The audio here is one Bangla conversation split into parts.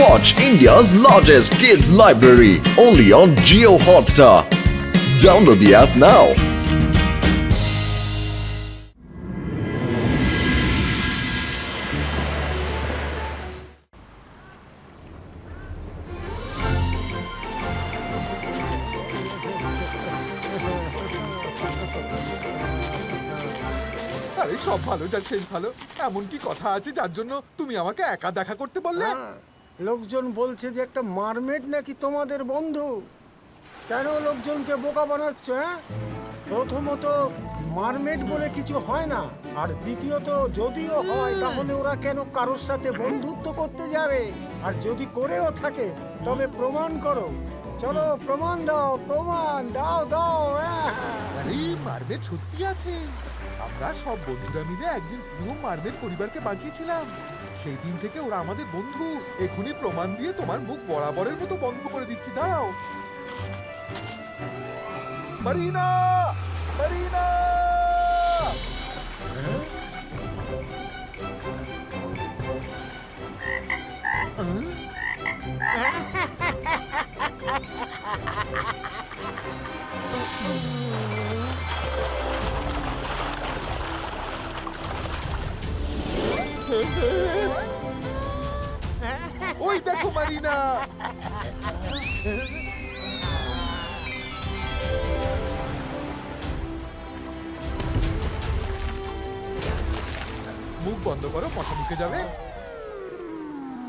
Watch India's largest kids library only on Jio Hotstar. Download the app now. আরে সব ভালো যার শেষ ভালো। এমন কি কথা আছে যার জন্য তুমি আমাকে একা দেখা করতে বললে? লোকজন বলছে যে একটা মারমেড নাকি তোমাদের বন্ধু। কেন লোকজনকে বোকা বানাচ্ছ? প্রথমত মারমেড বলে কিছু হয় না, আর দ্বিতীয়ত যদিও হয় তাহলে ওরা কেন কারোর সাথে বন্ধুত্ব করতে যাবে? আর যদি করেও থাকে তবে প্রমাণ করো। চলো প্রমাণ দাও, প্রমাণ দাও দাও। আরে মারমেড সত্যি আছে। আমরা সব বন্ধুরা মিলে একদিন পুরো মারমেড পরিবারকে বাঁচিয়েছিলাম। সেই দিন থেকে ওরা আমাদের বন্ধু। এখনই প্রমাণ দিয়ে তোমার মুখ বরাবরের মতো বন্ধ করে দিচ্ছি, দাও। Marina, Marina! ওই দেখো মারিনা। মুখ বন্ধ করো, কথা ঢুকে যাবে।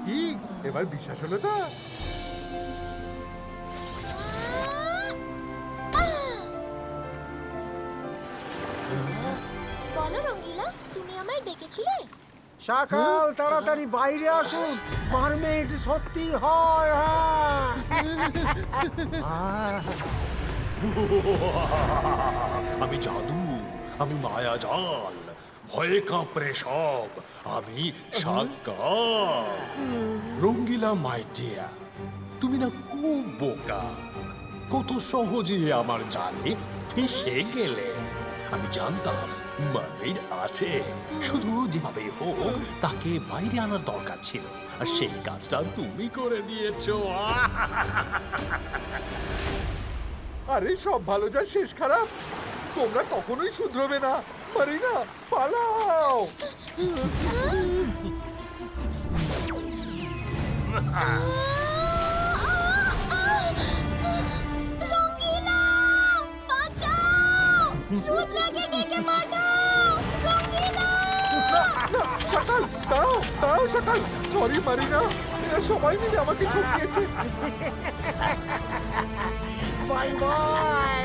কি এবার বিশ্বাস হলো তো? বলো রঙ্গিলা, তুমি আমায় ডেকেছিলে? সকাল তাড়াতাড়ি বাইরে আসুন, মারমেড সত্যি হয়। আমি জাদু, আমি মায়াজাল, ভয়ে কাঁপড়ে সব, আমি সাকার। রঙ্গিলা মাই ডিয়ার, তুমি না খুব বোকা। কত সহজে আমার জালে ফেসে গেলে। আমি জানতাম মারমেড আছে, শুধু যেভাবে হোক তাকে বাইরে আনার দরকার ছিল, আর সেই কাজটা তুমি করে দিয়েছো। আরে সব ভালো যার শেষ খারাপ। তোমরা কখনোই শুধরবে না। মারিনা, পালাও। রঙ্গিলা, বাঁচাও! রুদ্রাকে ডেকে পাঠাও! রঙ্গিলা! সকাল, দাঁড়াও দাঁড়াও সকাল। সরি মারিনা, এরা সবাই মিলে আমাকে ঠকিয়েছে। Bye bye.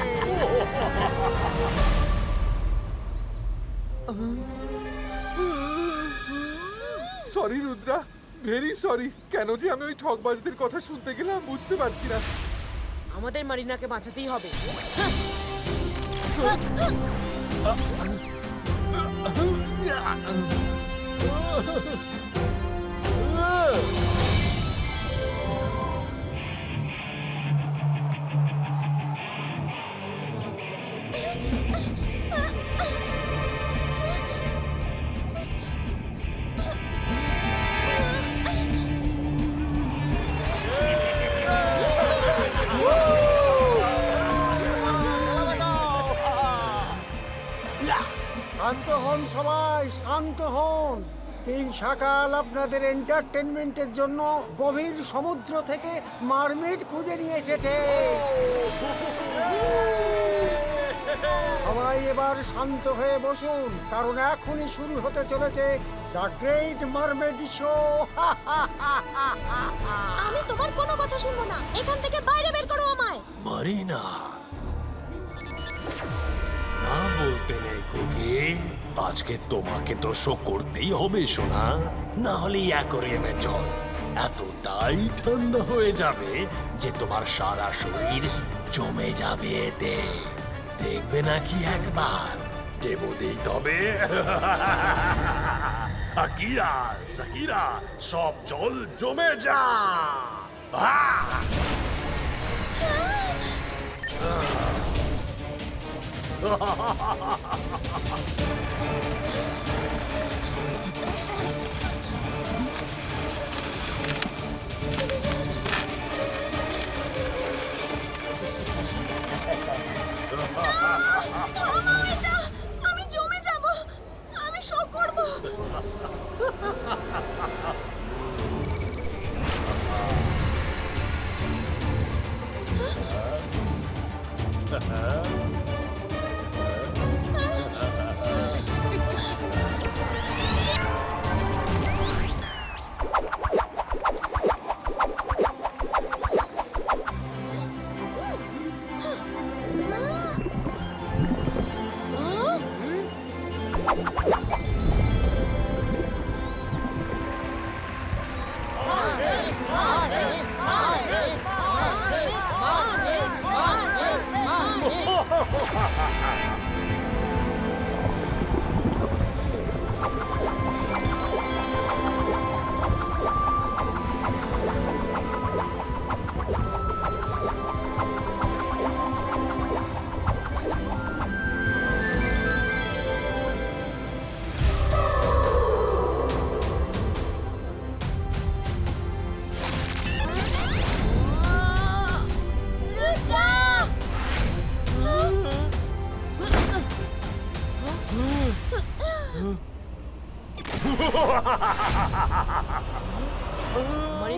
Sorry Rudra, very sorry. কেন যে আমি ওই ঠকবাজদের কথা শুনতে গেলাম বুঝতে পারছি না। আমাদের মারিনাকে বাঁচাতেই হবে। শান্ত হন সবাই, শান্ত হন। কিং সকাল আপনাদের এন্টারটেনমেন্টের জন্য গভীর সমুদ্র থেকে মারমেড খুঁজে নিয়ে এসেছে। সবাই এবার শান্ত হয়ে বসুন, কারণ এখনই শুরু হতে চলেছে দ্য গ্রেট মারমেড শো। আমি তোমার কোনো কথা শুনবো না। এখান থেকে বাইরে বের করো আমায়। মারিনা, না বলতে নেই কুকি। আজকে তোমাকে তো শো করতেই হবে সোনা, না হলে অ্যাকোয়ারিয়ামের জল এতটাই ঠান্ডা হয়ে যাবে যে তোমার সারা শরীর জমে যাবে এতে। দেখবে নাকি একবার? দেবো দেই তবে। আকিরা, সাকিরা, সব জল জমে যা।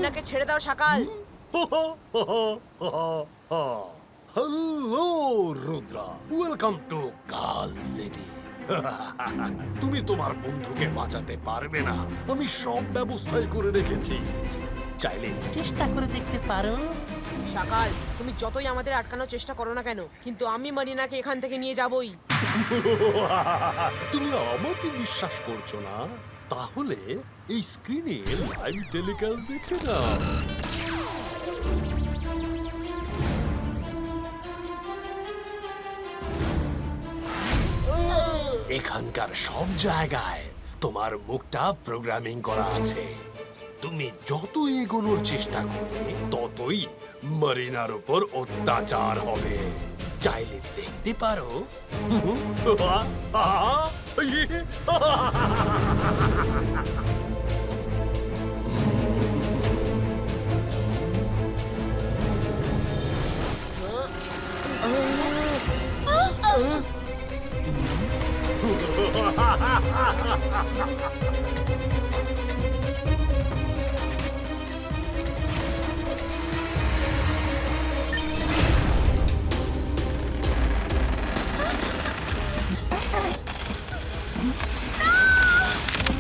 মারিনাকে ছেড়ে দাও সকাল। হ্যালো রুদ্রা, ওয়েলকাম টু কাল সিটি। তুমি তোমার বন্ধুকে বাঁচাতে পারবে না, আমি সব ব্যবস্থাই করে রেখেছি, চাইলে চেষ্টা করে দেখতে পারো। সকাল, তুমি যতই আমাদের আটকানোর চেষ্টা করো না কেন, কিন্তু আমি মারিনাকে এখান থেকে নিয়ে যাবই। তুমি আমাকে বিশ্বাস করছো না? তাহলে এই স্ক্রিনে লাইভ টেলিকাস্ট দেখে নাও। এখানকার সব জায়গায় তোমার মুখটা প্রোগ্রামিং করা আছে। তুমি যত এগোনোর চেষ্টা করবে ততই মারিনার উপর অত্যাচার হবে। চাইলে দেখতে পারো।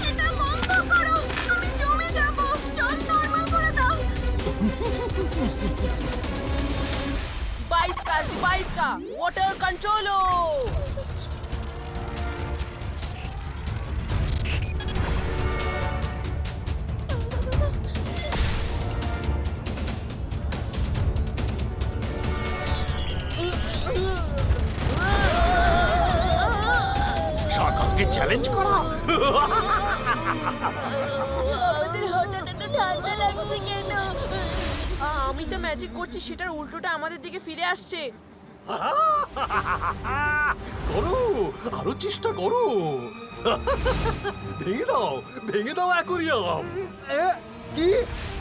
এটা বন্ধ করো, আমি জমে যাব। জল নরমাল করে দাও। বাইসকা ওয়াটার কন্ট্রোলো। সকালকে চ্যালেঞ্জ করা। আমাদের হঠাৎ এত ঠান্ডা লাগছে কেন? আমি যা ম্যাজিক করছি সেটার উল্টোটা আমাদের দিকে ফিরে আসছে। করো, আরো চেষ্টা করো। ভেঙে দাও অ্যাকোরিয়াম। কি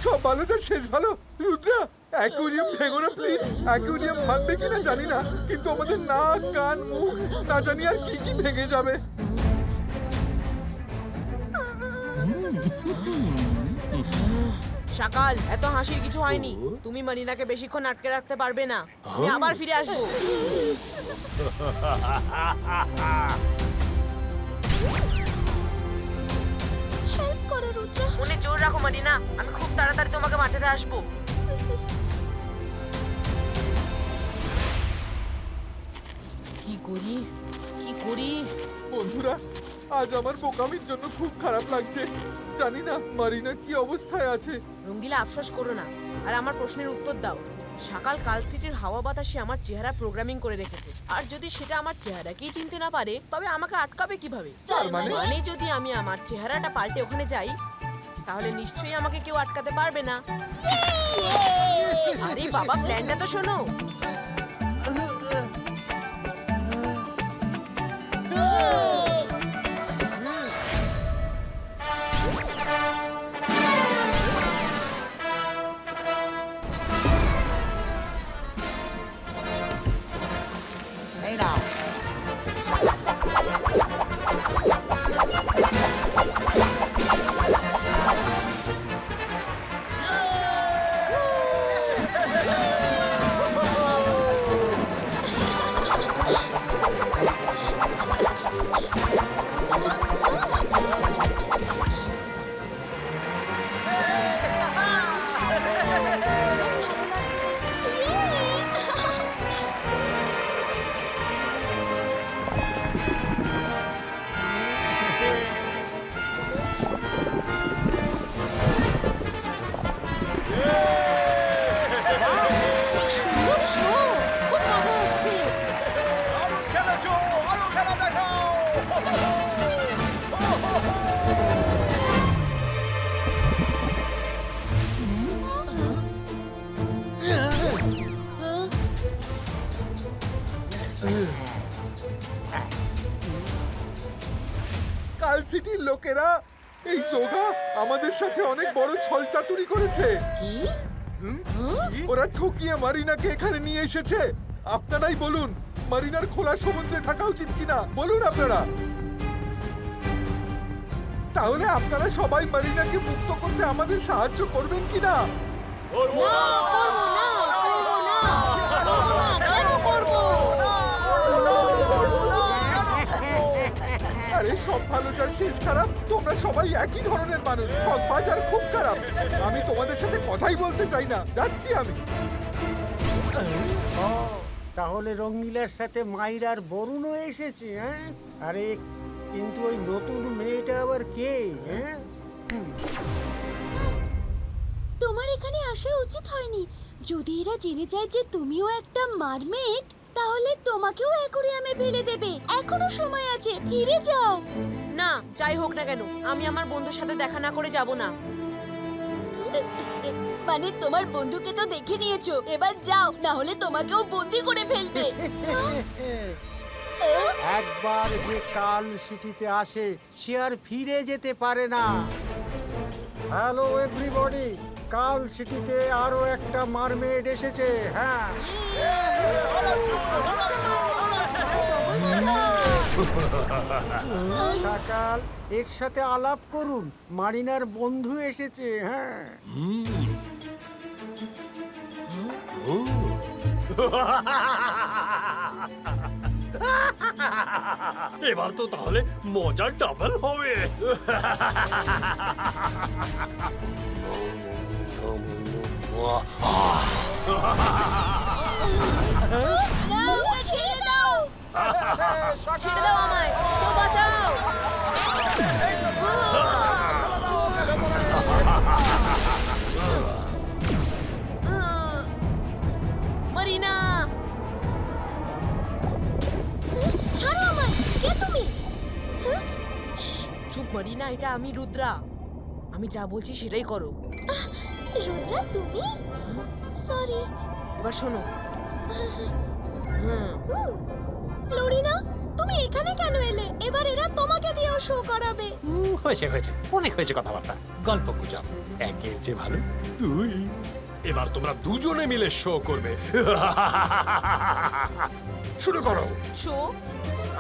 সব ভালো তো শেষ ভালো? রুদ্রা, অ্যাকুরিয়াম ভেঙো না প্লিজ। অ্যাকুরিয়াম ভাঙবে কিনা জানি না, কিন্তু আমাদের নাক কান মুখ না জানি আর কি কি ভেঙে যাবে। সকাল, এত হাসির কিছু হয়নি। তুমি মারিনাকে বেশিক্ষণ আটকে রাখতে পারবে না। আমি আবার ফিরে আসবো। হেল্প করো রুদ্রা। মনে জোর রাখো মারিনা, আমি খুব তাড়াতাড়ি তোমাকে বাঁচাতে আসবো। কি করি কি করি? বন্ধুরা, আজ আমার বোকামির জন্য খুব খারাপ লাগছে। জানি না মারিনা কি অবস্থায় আছে। রঙ্গিলা, আফসোস করো না, আর আমার প্রশ্নের উত্তর দাও। সকাল কাল সিটির হাওয়া বাতাসে আমার চেহারা প্রোগ্রামিং করে রেখেছে, আর যদি সেটা আমার চেহারাকেই চিনতে না পারে তবে আমাকে আটকাবে কিভাবে? তার মানে? মানে যদি আমি আমার চেহারাটা পাল্টে ওখানে যাই, তাহলে নিশ্চয়ই আমাকে কেউ আটকাতে পারবে না। আরে বাবা, প্ল্যানটা তো শোনো। কাল সিটির লোকেরা এই সোগা আমাদের সাথে অনেক বড় ছলচাতুরি করেছে। কি? ওরা ঠকিয়ে মারিনাকে এখানে নিয়ে এসেছে। আপনারাই বলুন, মারিনার খোলা সমুদ্রে থাকা উচিত কিনা বলুন আপনারা। তাহলে আপনারা সবাই মারিনাকে মুক্ত করতে আমাদের সাহায্য করবেন কিনা? আরে সব ভালোটার শেষ খারাপ। তোমরা সবাই একই ধরনের মানুষ, সৎ আর খুব খারাপ। আমি তোমাদের সাথে কথাই বলতে চাই না, যাচ্ছি আমি। ও, তাহলে রঙ্গিলার সাথে মাইরার বরুণও এসেছে, হ্যাঁ? আরে কিন্তু ওই নতুন মেয়েটা আবার কে, হ্যাঁ? তোমার এখানে আসা উচিত হয়নি। যদি এরা জেনে যায় যে তুমিও একটা মারমেড, তাহলে তোমাকেও অ্যাকোরিয়ামে ফেলে দেবে। এখনো সময় আছে, ফিরে যাও। না, যাই হোক না কেন, আমি আমার বন্ধুর সাথে দেখা না করে যাব না। মানে তোমার বন্ধুকে তো দেখে নিয়েছো, এবার যাও, না হলে তোমাকেও বন্দি করে ফেলবে। একবার যে কাল সিটিতে আসে সে আর ফিরে যেতে পারে না। হ্যালো এভরিবডি, কাল সিটিতে আরো একটা মারমেড এসেছে, হ্যাঁ। সকাল এর সাথে আলাপ করুন, মারিনার বন্ধু এসেছে, হ্যাঁ। এবার তো তাহলে মজা ডাবল হবে। ছেড়ে দাও। ছেড়ে দাও আমায়, কেউ বাঁচাও। মারিনা, ছাড়ো আমায়, কে তুমি? চুপ মারিনা, এটা আমি রুদ্রা। আমি যা বলছি সেটাই করো। রুদ্রা তুমি? সরি। এবার শোনো। ফ্লোরিনা, তুমি এখানে কেন এলে? এবার এরা তোমাকে দিয়েও শো করাবে। হয়েছে হয়েছে, অনেক হয়েছে কথাবার্তা, গল্প গুজব। একের যে ভালো তুই। এবার তোমরা দুজনে মিলে শো করবে। শুরু করো। শো?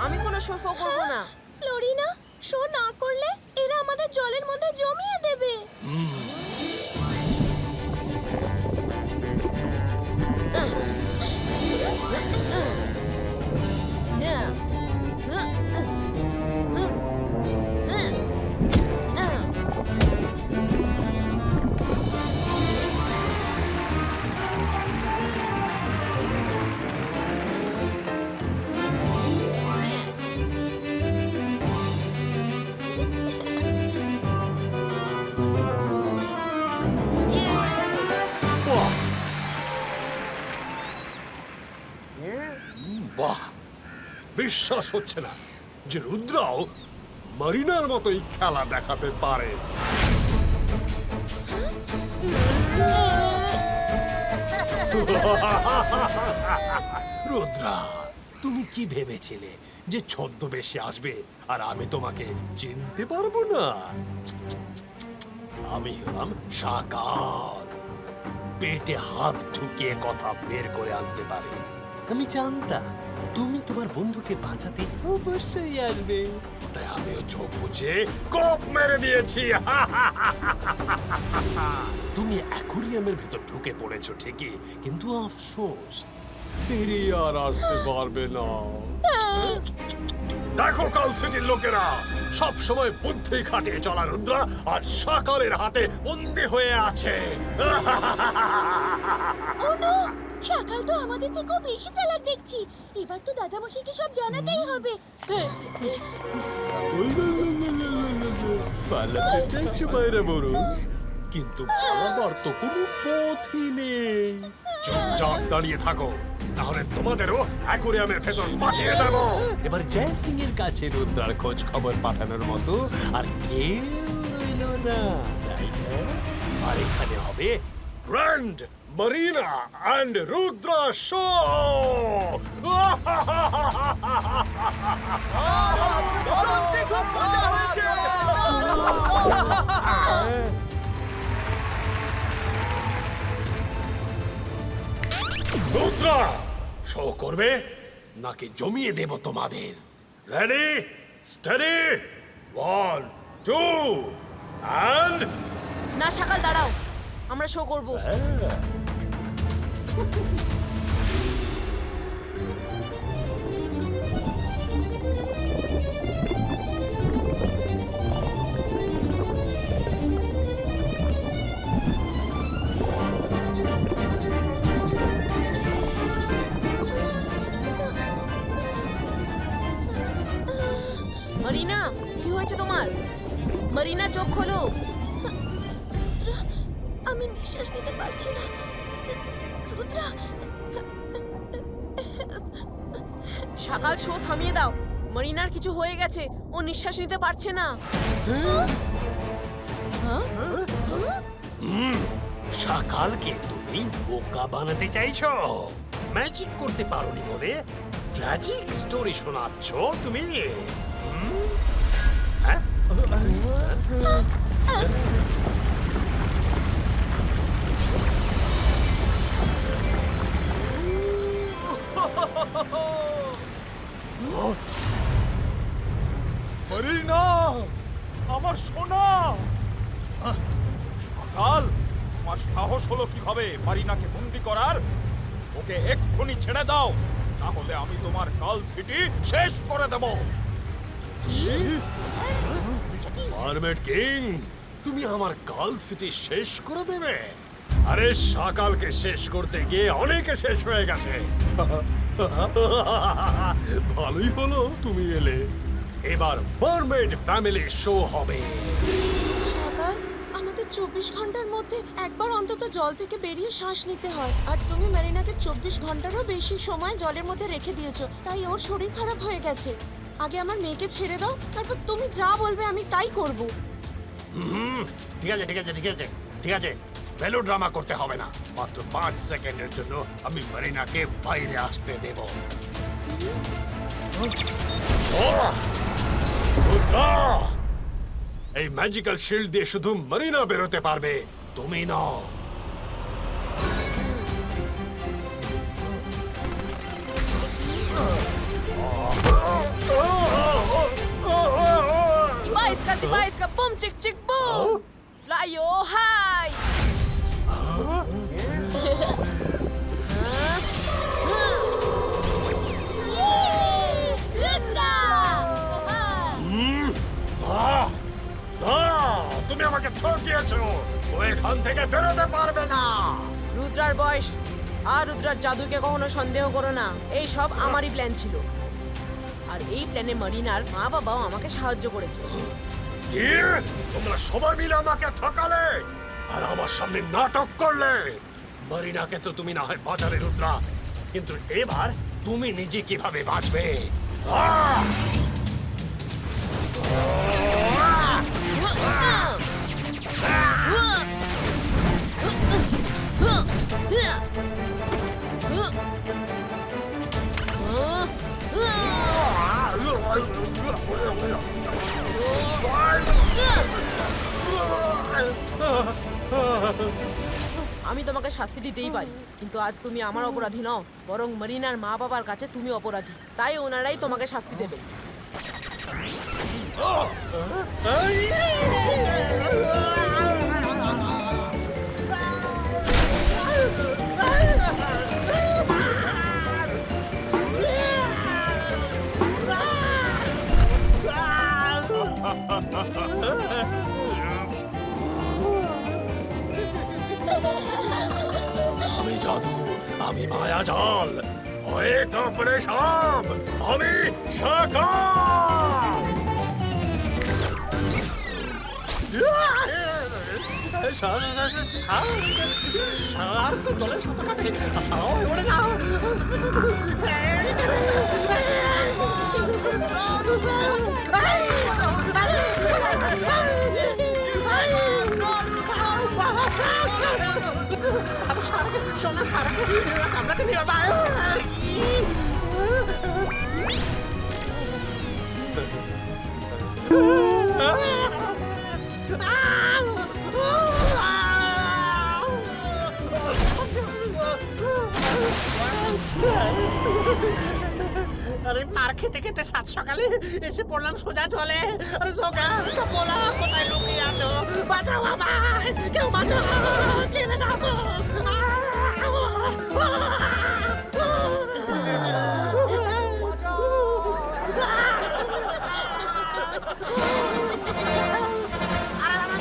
আমি কোনো শো ফো করবো না। ফ্লোরিনা, শো না করলে এরা আমাদের জলের মধ্যে জমিয়ে দেবে। বাহ, বিশ্বাস হচ্ছে না যে রুদ্রাও মারিনার মতোই খেলা দেখাতে পারে। রুদ্রা, তুমি কি ভেবেছিলে যে ছদ্মবেশে আসবে আর আমি তোমাকে চিনতে পারবো না? আমি হলাম সাকাল, পেটে হাত ঢুকিয়ে কথা বের করে আনতে পারে। আমি জানতাম তুমি তোমার বন্ধুকে বাঁচাতে অবশ্যই আসবে, তাই আমিও চোখ বুঝে কোপ মেরে দিয়েছি। তুমি অ্যাকুরিয়ামের ভিতর ঢুকে পড়েছো ঠিকই, কিন্তু আফসোস বেরিয়ে আর আসতে পারবে না। দেখো কাল সিটির লোকেরা সব সময় বুদ্ধি খাটিয়ে চলা রুদ্রা আর সকালের হাতে বন্দী হয়ে আছে। ও নো, সকাল তো আমাদের থেকেও বেশি চালাক দেখছি। এবার তো দাদামশাইকে সব জানাতেই হবে। পালাতে চাইছো বাইরে বড়, কিন্তু পালাবার তো কোনো পথই নেই। চুপচাপ দাঁড়িয়ে থাকো, তাহলে তোমাদেরও অ্যাকুরিয়ামের ভেতর পাঠিয়ে দেব। এবার জয় সিং এর কাছে রুদ্রার খোঁজ খবর পাঠানোর মতো আর কেউ রইল না, তাই না? আর এখানে হবে grand Marina and Rudra show. Rudra, show করবে নাকি জমিয়ে দেব তোমাদের? রেডি, স্টাডি, 1, টু অ্যান্ড না সকাল দাঁড়াও, আমরা শো করব। মরিনা, কি হয়েছে তোমার? মরিনা, চোখ খোলো। আমি নিঃশ্বাস নিতে পারছি না। রুদ্রা, সকাল শো থামিয়ে দাও। মরিনার কিছু হয়ে গেছে, ও নিঃশ্বাস নিতে পারছে না। সকালকে তুমি বোকা বানাতে চাইছো? ম্যাজিক করতে পারোনি বলে ট্র্যাজিক স্টোরি শোনাচ্ছ তুমি? হ্যাঁ? মরিনা, আমার সোনা। কাল তোমার সাহস হলো কিভাবে মারিনাকে বন্দি করার? ওকে এক্ষুনি ছেড়ে দাও, তাহলে আমি তোমার কাল সিটি শেষ করে দেব। মারমেড কিং, তুমি আমার কাল সিটি শেষ করে দেবে? আরে সকালকে শেষ করতে গিয়ে অনেকে শেষ হয়ে গেছে। ভালোই হলো তুমি এলে। এবার মারমেড ফ্যামিলি শো হবে। সকাল, আমাদের 24 ঘন্টার মধ্যে একবার অন্তত জল থেকে বেরিয়ে শ্বাস নিতে হয়। আর তুমি মেরিনাকে 24 ঘন্টারও বেশি সময় জলের মধ্যে রেখে দিয়েছো, তাই ওর শরীর খারাপ হয়ে গেছে। আগে আমার মেয়েকে ছেড়ে দাও, তারপর তুমি যা বলবে আমি তাই করব। ঠিক আছে ঠিক আছে ঠিক আছে ঠিক আছে, ভ্যালু ড্রামা করতে হবে না। মাত্র 5 সেকেন্ডের জন্য আমি মারিনাকে বাইরে আসতে দেব। এই ম্যাজিক্যাল শিল্ড দিয়ে শুধু মারিনা বেরোতে পারবে, তুমি নও। Diba iska, boom, chick, chick, boom! Fly oh high! Rudra! তুমি আমাকে ঠকিয়েছো, ও এখান থেকে বেরোতে পারবে না। রুদ্রার বয়স আর রুদ্রার জাদুকে কখনো সন্দেহ করো না। এই সব আমারই প্ল্যান ছিল, আর এই প্ল্যানে মরিনার মা বাবাও আমাকে সাহায্য করেছে। কি? তোমরা সবাই মিলে আমাকে ঠকালে আর আমার সামনে নাটক করলে। মারিনাকে তো তুমি না হয় বাঁচালে রুদ্রা, কিন্তু এবার তুমি নিজে কিভাবে বাঁচবে? আহ! আমি তোমাকে শাস্তি দিতেই পারি, কিন্তু আজ তুমি আমার অপরাধী নও, বরং মরিনার মা বাবার কাছে তুমি অপরাধী। তাই ওনারাই তোমাকে শাস্তি দেবে। আমি জাদু, আমি মায়াজাল, ভয়ে কাঁপড়ে সব, আমি সকাল। আরে মার খেতে খেতে সাত সকালে এসে পড়লাম সোজা জলে। আরে সোগা বলা কোথায় লুকিয়ে আছো? বাঁচাও আমায়, কেউ বাঁচাও, ছেড়ে দাও গো।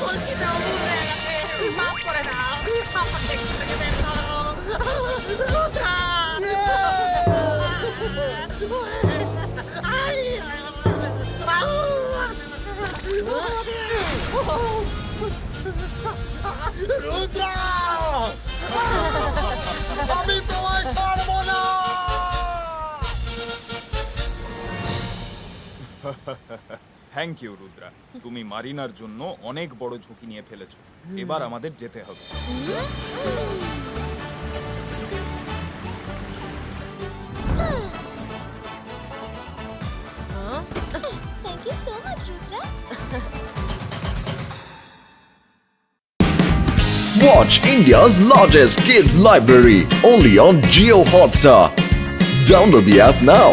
বলছি তো মাফ করে দাও, আমাকে এখান থেকে বের করো। রুদ্র, আমি তোমায় ছাড়বো না। থ্যাংক ইউ রুদ্রা, তুমি মারিনার জন্য অনেক বড় ঝুঁকি নিয়ে ফেলেছো। এবার আমাদের যেতে হবে। Thank you so much Rudra. Watch India's largest kids library only on Geo Hotstar. Download the app now.